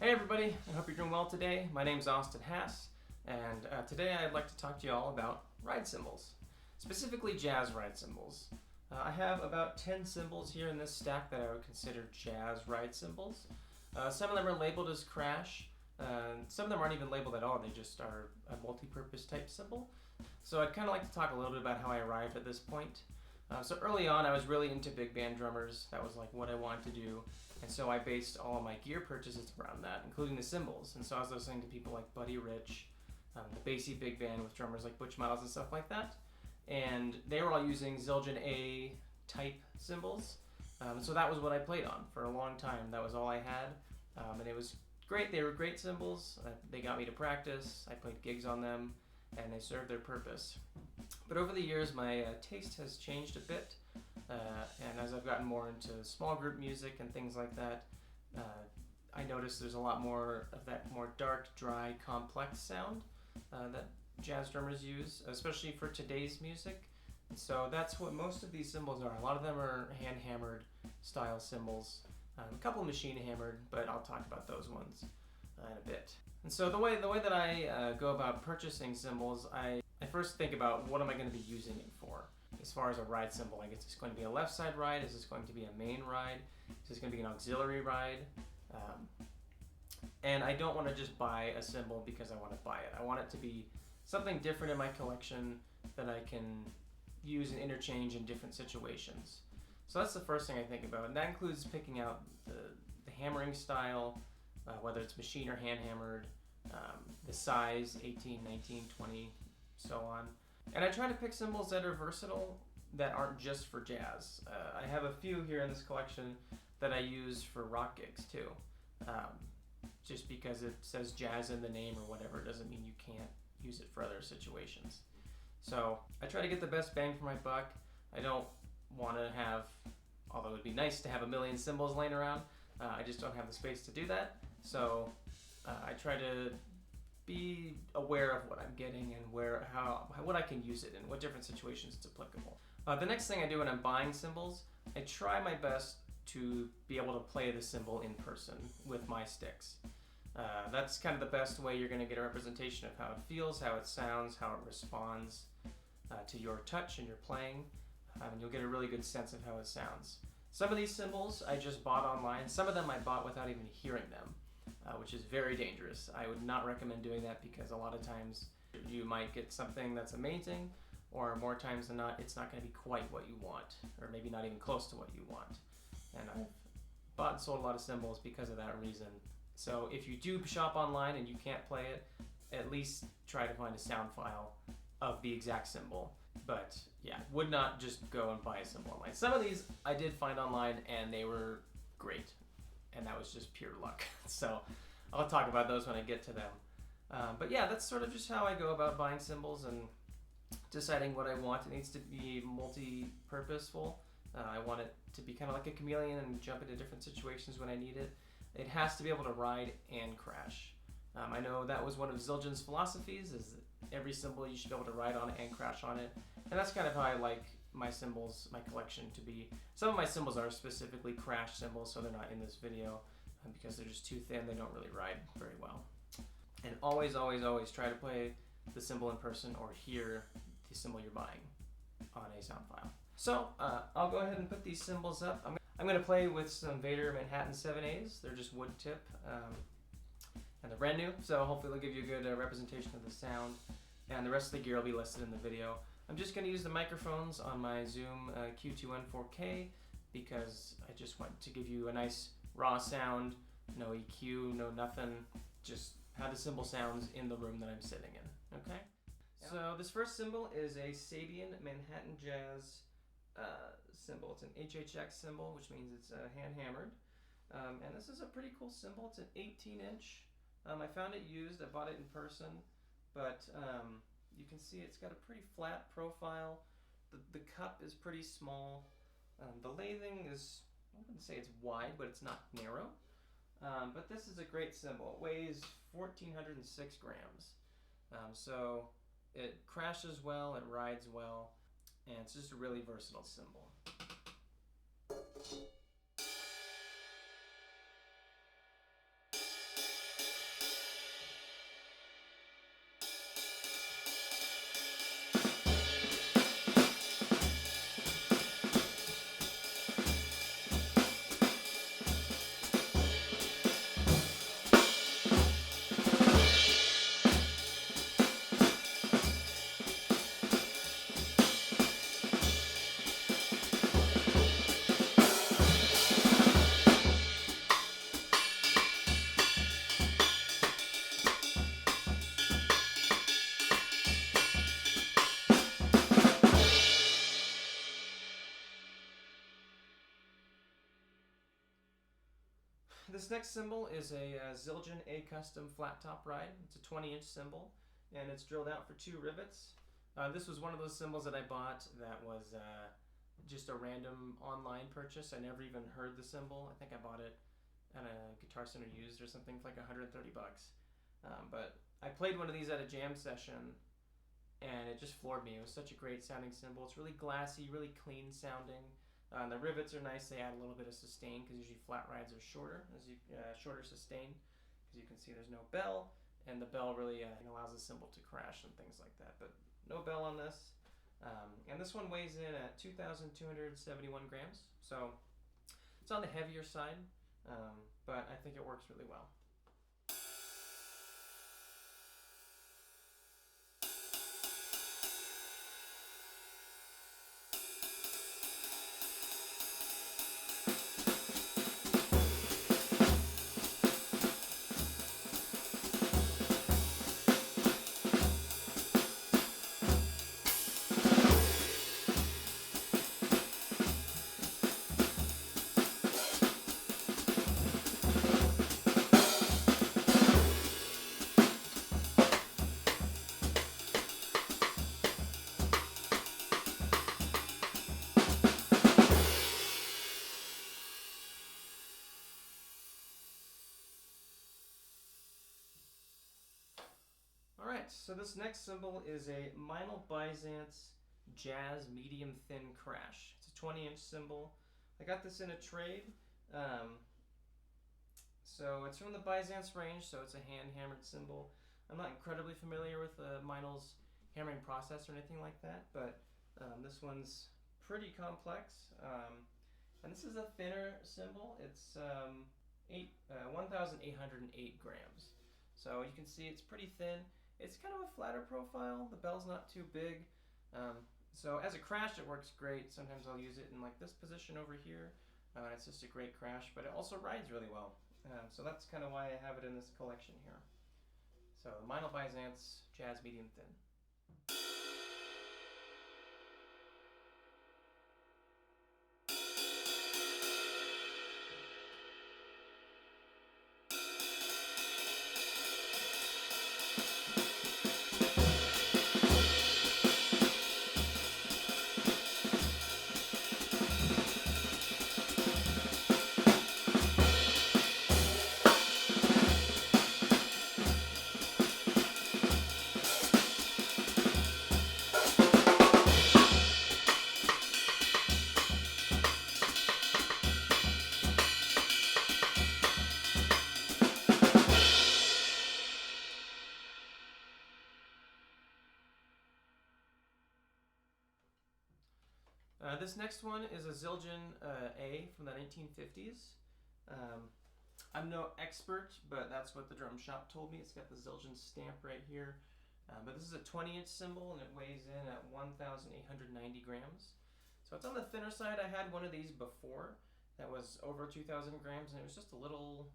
Hey everybody, I hope you're doing well today. My name's Austin Hass, and today I'd like to talk to you all about ride cymbals, specifically jazz ride cymbals. I have about 10 cymbals here in this stack that I would consider jazz ride cymbals. Some of them are labeled as crash, some of them aren't even labeled at all, they just are a multi-purpose type cymbal. So I'd kind of like to talk a little bit about how I arrived at this point. So early on I was really into big band drummers. That was like what I wanted to do, and so I based all of my gear purchases around that, including the cymbals. And so I was listening to people like Buddy Rich, the bassy big band with drummers like Butch Miles and stuff like that, and they were all using Zildjian A type cymbals. So that was what I played on for a long time. That was all I had, and it was great. They were great cymbals. They got me to practice. I played gigs on them, and they served their purpose. But over the years, my taste has changed a bit, and as I've gotten more into small group music and things like that, I noticed there's a lot more of that more dark, dry, complex sound that jazz drummers use, especially for today's music. And so that's what most of these cymbals are. A lot of them are hand-hammered style cymbals, a couple machine-hammered, but I'll talk about those ones in a bit. And so the way that I go about purchasing cymbals, I first think about what am I going to be using it for. As far as a ride cymbal, like is this going to be a left side ride? Is this going to be a main ride? Is this going to be an auxiliary ride? And I don't want to just buy a cymbal because I want to buy it. I want it to be something different in my collection that I can use and interchange in different situations. So that's the first thing I think about, and that includes picking out the hammering style, whether it's machine or hand hammered, the size, 18, 19, 20, so on. And I try to pick cymbals that are versatile, that aren't just for jazz. I have a few here in this collection that I use for rock gigs too. Just because it says jazz in the name or whatever doesn't mean you can't use it for other situations. So I try to get the best bang for my buck. I don't want to have, although it would be nice to have a million cymbals laying around, I just don't have the space to do that. So I try to be aware of what I'm getting and what I can use it in, what different situations it's applicable. The next thing I do when I'm buying cymbals, I try my best to be able to play the cymbal in person with my sticks. That's kind of the best way you're going to get a representation of how it feels, how it sounds, how it responds to your touch and your playing, and you'll get a really good sense of how it sounds. Some of these cymbals I just bought online. Some of them I bought without even hearing them, which is very dangerous. I would not recommend doing that because a lot of times you might get something that's amazing, or more times than not, it's not going to be quite what you want, or maybe not even close to what you want. And I've bought and sold a lot of cymbals because of that reason. So if you do shop online and you can't play it, at least try to find a sound file of the exact cymbal. But yeah, would not just go and buy a cymbal online. Some of these I did find online and they were great, and that was just pure luck. So I'll talk about those when I get to them. But yeah, that's sort of just how I go about buying cymbals and deciding what I want. It needs to be multi-purposeful. I want it to be kind of like a chameleon and jump into different situations when I need it. It has to be able to ride and crash. I know that was one of Zildjian's philosophies, is that every cymbal you should be able to ride on it and crash on it. And that's kind of how I like my cymbals, my collection to be. Some of my cymbals are specifically crash cymbals, so they're not in this video because they're just too thin. They don't really ride very well. And always, always, always try to play the cymbal in person or hear the cymbal you're buying on a sound file. So I'll go ahead and put these cymbals up. I'm going to play with some Vader Manhattan 7As. They're just wood tip, and they're brand new, so hopefully they'll give you a good representation of the sound. And the rest of the gear will be listed in the video. I'm just going to use the microphones on my Zoom Q2N 4K because I just want to give you a nice raw sound, no EQ, no nothing, just how the cymbal sounds in the room that I'm sitting in, okay? Yeah. So this first cymbal is a Sabian Manhattan Jazz cymbal. It's an HHX cymbal, which means it's hand hammered. And this is a pretty cool cymbal. It's an 18-inch. I found it used. I bought it in person, but you can see it's got a pretty flat profile. The cup is pretty small. The lathing is, I wouldn't say it's wide, but it's not narrow. But this is a great cymbal. It weighs 1,406 grams. So it crashes well, it rides well, and it's just a really versatile cymbal. This next cymbal is a Zildjian A custom flat top ride. It's a 20-inch cymbal, and it's drilled out for 2 rivets. This was one of those cymbals that I bought that was just a random online purchase. I never even heard the cymbal. I think I bought it at a Guitar Center used or something for like 130 bucks. But I played one of these at a jam session, and it just floored me. It was such a great sounding cymbal. It's really glassy, really clean sounding. The rivets are nice. They add a little bit of sustain because usually flat rides are shorter, shorter sustain. As you can see, there's no bell, and the bell really allows the cymbal to crash and things like that. But no bell on this. And this one weighs in at 2,271 grams. So it's on the heavier side, but I think it works really well. Alright, so this next cymbal is a Meinl Byzance Jazz Medium Thin Crash. It's a 20-inch cymbal. I got this in a trade. So it's from the Byzance range, so it's a hand-hammered cymbal. I'm not incredibly familiar with Meinl's hammering process or anything like that, but this one's pretty complex. And this is a thinner cymbal. It's 1,808 grams. So you can see it's pretty thin. It's kind of a flatter profile. The bell's not too big. So as a crash, it works great. Sometimes I'll use it in like this position over here. It's just a great crash, but it also rides really well. So that's kind of why I have it in this collection here. So Meinl Byzance Jazz Medium Thin. This next one is a Zildjian A from the 1950s. I'm no expert, but that's what the drum shop told me. It's got the Zildjian stamp right here. But this is a 20-inch cymbal, and it weighs in at 1,890 grams. So it's on the thinner side. I had one of these before that was over 2,000 grams, and it was just a little,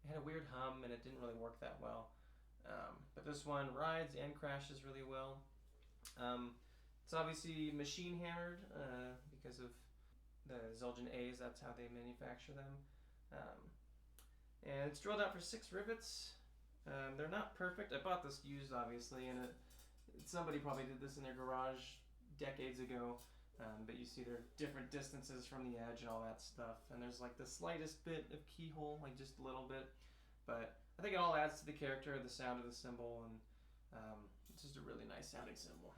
it had a weird hum, and it didn't really work that well. But this one rides and crashes really well. It's obviously machine hammered because of the Zildjian A's. That's how they manufacture them. And it's drilled out for 6 rivets. They're not perfect. I bought this used, obviously, and somebody probably did this in their garage decades ago. But you see there are different distances from the edge and all that stuff. And there's like the slightest bit of keyhole, like just a little bit. But I think it all adds to the character, the sound of the cymbal, and it's just a really nice sounding cymbal.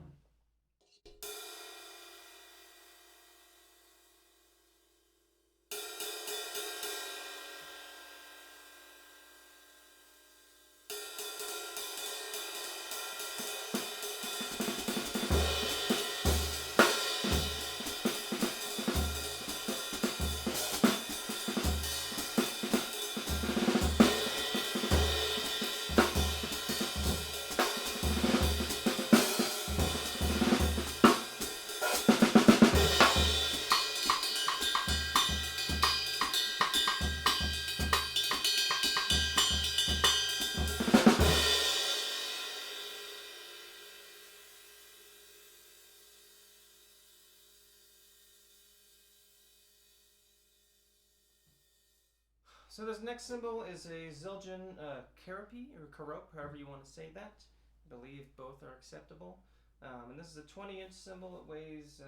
the next cymbal is a Zildjian Kerope, or Kerope, however you want to say that. I believe both are acceptable. And this is a 20-inch cymbal. It weighs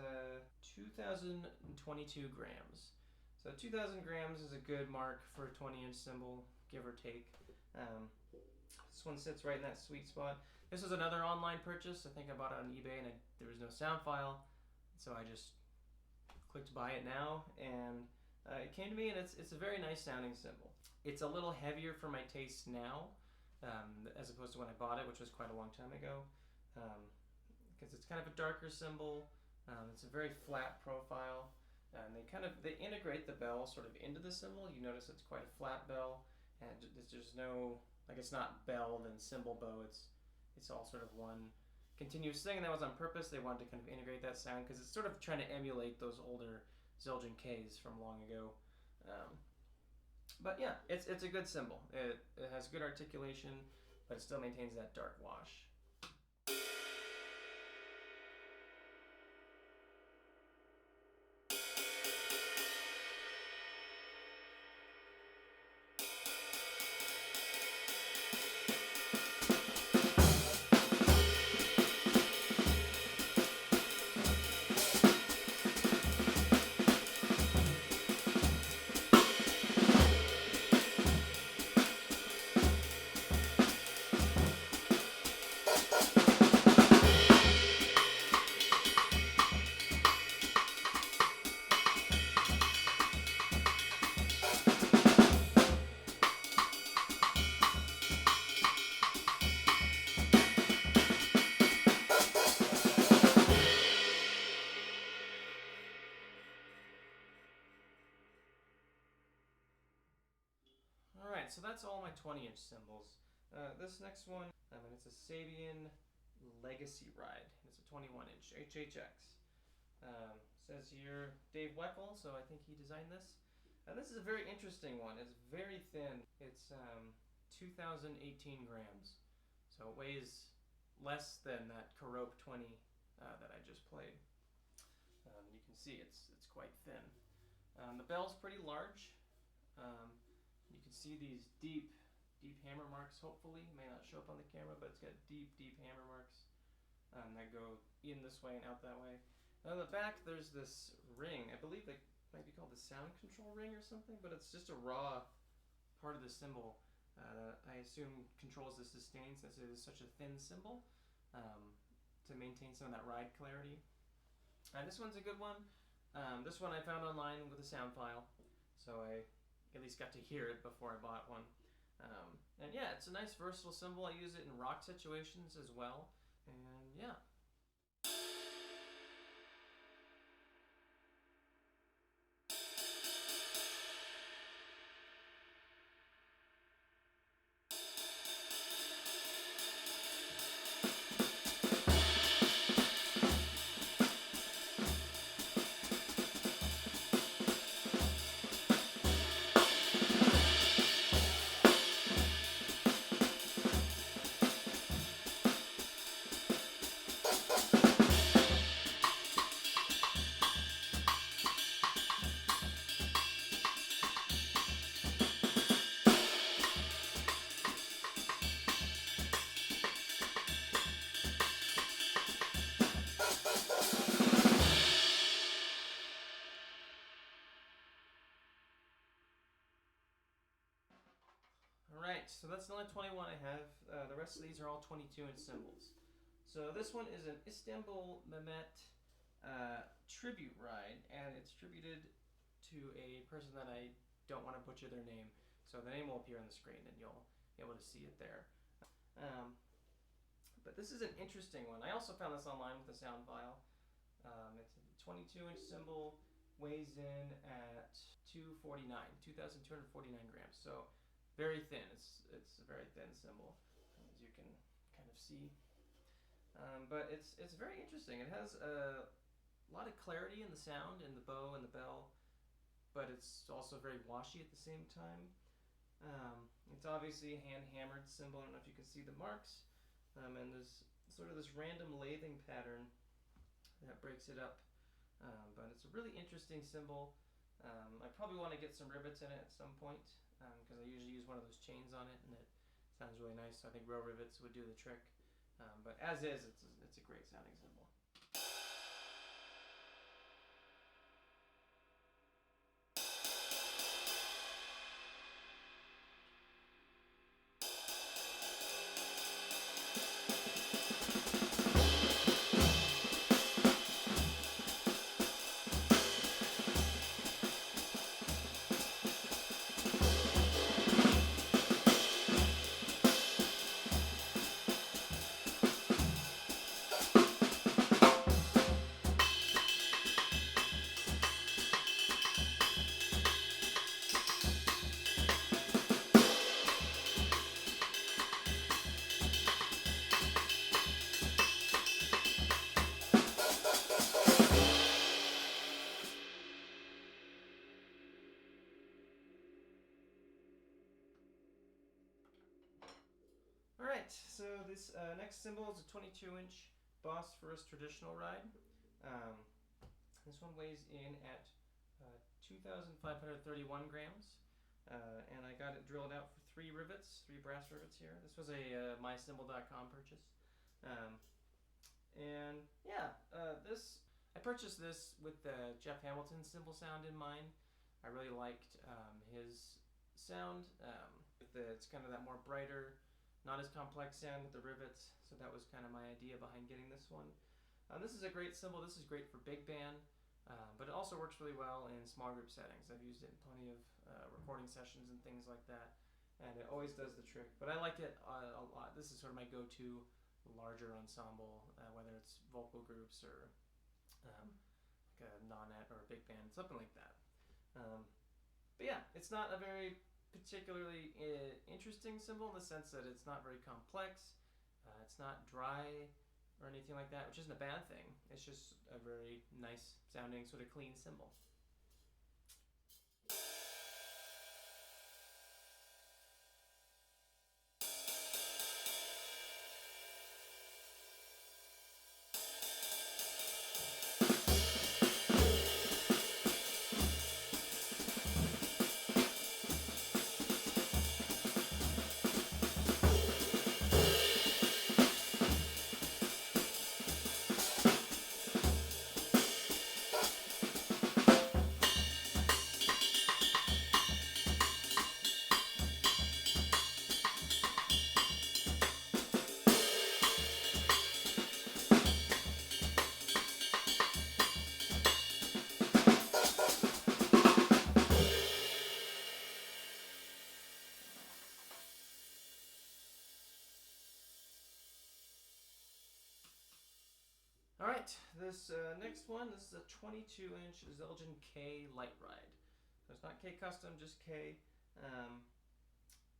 2,022 grams. So 2,000 grams is a good mark for a 20-inch cymbal, give or take. This one sits right in that sweet spot. This was another online purchase. I think I bought it on eBay and there was no sound file. So I just clicked buy it now, and it came to me, and it's a very nice sounding cymbal. It's a little heavier for my taste now, as opposed to when I bought it, which was quite a long time ago, because it's kind of a darker cymbal. It's a very flat profile, and they integrate the bell sort of into the cymbal. You notice it's quite a flat bell, and there's no, like, it's not bell then cymbal bow. It's all sort of one continuous thing, and that was on purpose. They wanted to kind of integrate that sound because it's sort of trying to emulate those older Zildjian Ks from long ago. But yeah, it's a good cymbal. It has good articulation, but it still maintains that dark wash. Alright, so that's all my 20-inch cymbals. This next one, it's a Sabian Legacy ride. It's a 21-inch HHX. Says here Dave Weckl, so I think he designed this. This is a very interesting one. It's very thin. It's 2,018 grams, so it weighs less than that Kerope 20 that I just played. You can see it's quite thin. The bell's pretty large. You can see these deep hammer marks, hopefully. May not show up on the camera, but it's got deep hammer marks that go in this way and out that way. On the back, there's this ring. I believe it might be called the sound control ring or something, but it's just a raw part of the cymbal that I assume controls the sustain, since it is such a thin cymbal, to maintain some of that ride clarity. This one's a good one. This one I found online with a sound file, so I at least got to hear it before I bought one. And yeah, it's a nice versatile cymbal. I use it in rock situations as well. And yeah. Alright, so that's the only 21 I have. The rest of these are all 22-inch cymbals. So this one is an Istanbul Mehmet tribute ride, and it's tributed to a person that I don't want to butcher their name. So the name will appear on the screen and you'll be able to see it there. But this is an interesting one. I also found this online with a sound file. It's a 22-inch cymbal, weighs in at 249 grams. So very thin. It's a very thin cymbal, as you can kind of see. But it's very interesting. It has a lot of clarity in the sound, in the bow and the bell, but it's also very washy at the same time. It's obviously a hand-hammered cymbal. I don't know if you can see the marks. And there's sort of this random lathing pattern that breaks it up. But it's a really interesting cymbal. I probably want to get some rivets in it at some point because I usually use one of those chains on it and it sounds really nice. So I think row rivets would do the trick. But as is, it's a great sounding cymbal. Alright, so this next cymbal is a 22-inch Bosphorus Traditional ride. This one weighs in at 2,531 grams. And I got it drilled out for 3 rivets, 3 brass rivets here. This was a mycymbal.com purchase. And yeah, I purchased this with the Jeff Hamilton cymbal sound in mind. I really liked his sound. It's kind of that more brighter, not as complex sound with the rivets, so that was kind of my idea behind getting this one. This is a great cymbal. This is great for big band, but it also works really well in small group settings. I've used it in plenty of recording sessions and things like that, and it always does the trick. But I like it a lot. This is sort of my go-to larger ensemble, whether it's vocal groups or like a nonet or a big band, something like that. But yeah, it's not a very particularly interesting cymbal in the sense that it's not very complex, it's not dry or anything like that, which isn't a bad thing. It's just a very nice sounding, sort of clean cymbal. Alright, this next one, this is a 22-inch Zildjian K Light ride. So it's not K custom, just K.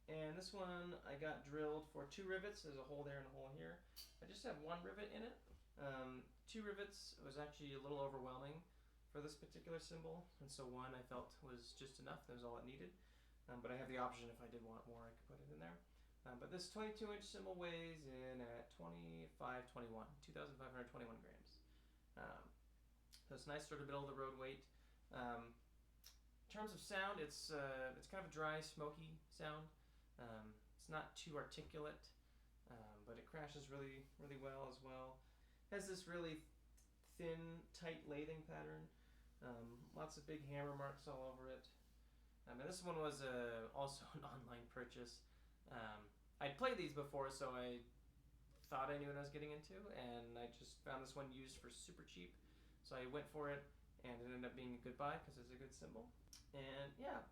And this one I got drilled for 2 rivets. There's a hole there and a hole here. I just have 1 rivet in it. 2 rivets was actually a little overwhelming for this particular cymbal, and so 1 I felt was just enough. That was all it needed. But I have the option if I did want more, I could put it in there. But this 22-inch cymbal weighs in at 2,521 grams. So it's nice, sort of middle of the road weight. In terms of sound, it's kind of a dry, smoky sound. It's not too articulate, but it crashes really, really well as well. It has this really thin, tight lathing pattern. Lots of big hammer marks all over it. And this one was also an online purchase. I'd played these before, so I thought I knew what I was getting into, and I just found this one used for super cheap. So I went for it, and it ended up being a good buy because it's a good cymbal. And yeah,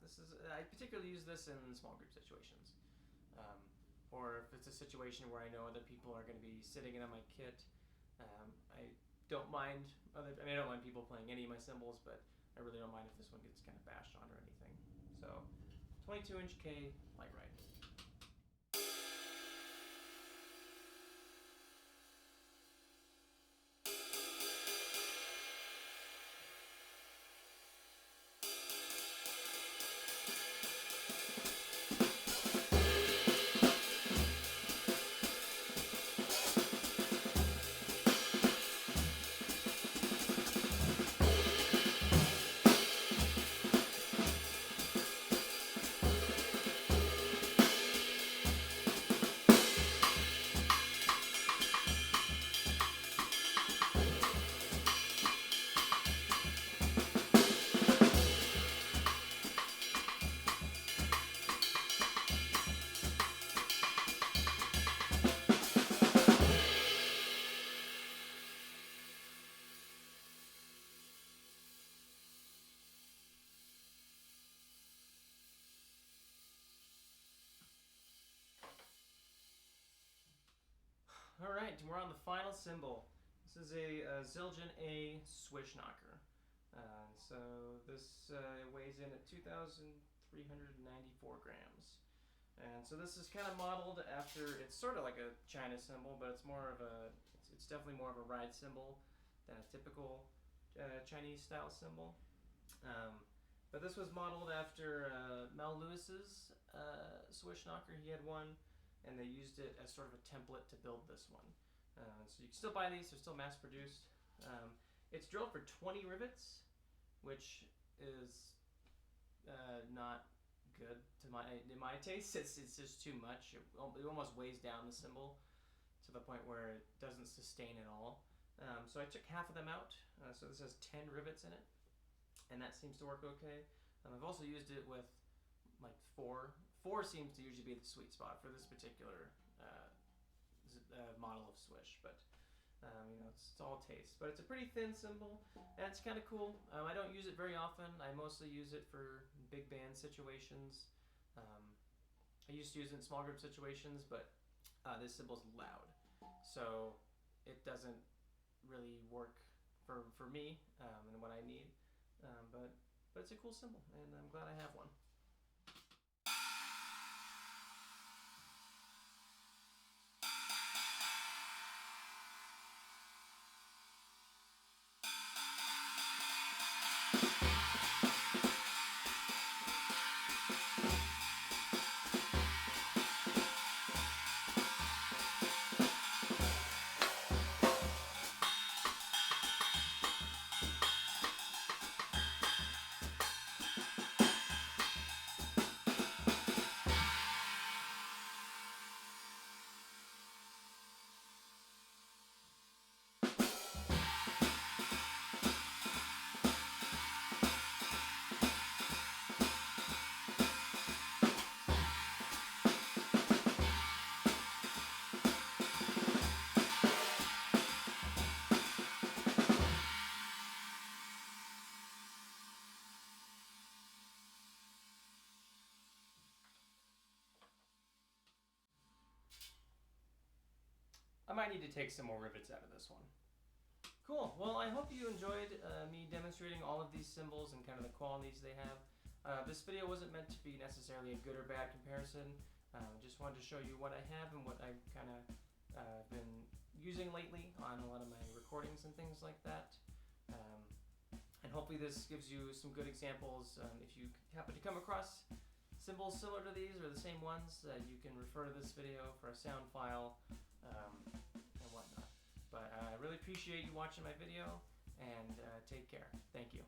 I particularly use this in small group situations. Or if it's a situation where I know other people are going to be sitting in on my kit. I don't mind I don't mind people playing any of my cymbals, but I really don't mind if this one gets kind of bashed on or anything. So 22-inch K Light ride. Alright, we're on the final cymbal. This is a Zildjian A Swish knocker. So this weighs in at 2,394 grams. And so this is kind of modeled after, it's sort of like a China cymbal, but it's more of a, it's definitely more of a ride cymbal than a typical Chinese style cymbal. But this was modeled after Mel Lewis's Swish knocker. He had one, and they used it as sort of a template to build this one. So you can still buy these, they're still mass produced. It's drilled for 20 rivets, which is not good to in my taste. It's just too much. It almost weighs down the cymbal to the point where it doesn't sustain at all. So I took half of them out. So this has 10 rivets in it, and that seems to work okay. I've also used it with like 4. 4 seems to usually be the sweet spot for this particular model of Swish, but you know, it's all taste. But it's a pretty thin cymbal, and it's kind of cool. I don't use it very often. I mostly use it for big band situations. I used to use it in small group situations, but this cymbal's loud, so it doesn't really work for me and what I need. But it's a cool cymbal, and I'm glad I have one. I might need to take some more rivets out of this one. Cool. Well, I hope you enjoyed me demonstrating all of these cymbals and kind of the qualities they have. This video wasn't meant to be necessarily a good or bad comparison. Just wanted to show you what I have and what I've kind of been using lately on a lot of my recordings and things like that. And hopefully this gives you some good examples. If you happen to come across cymbals similar to these or the same ones, you can refer to this video for a sound file and whatnot. But I really appreciate you watching my video, and take care. Thank you.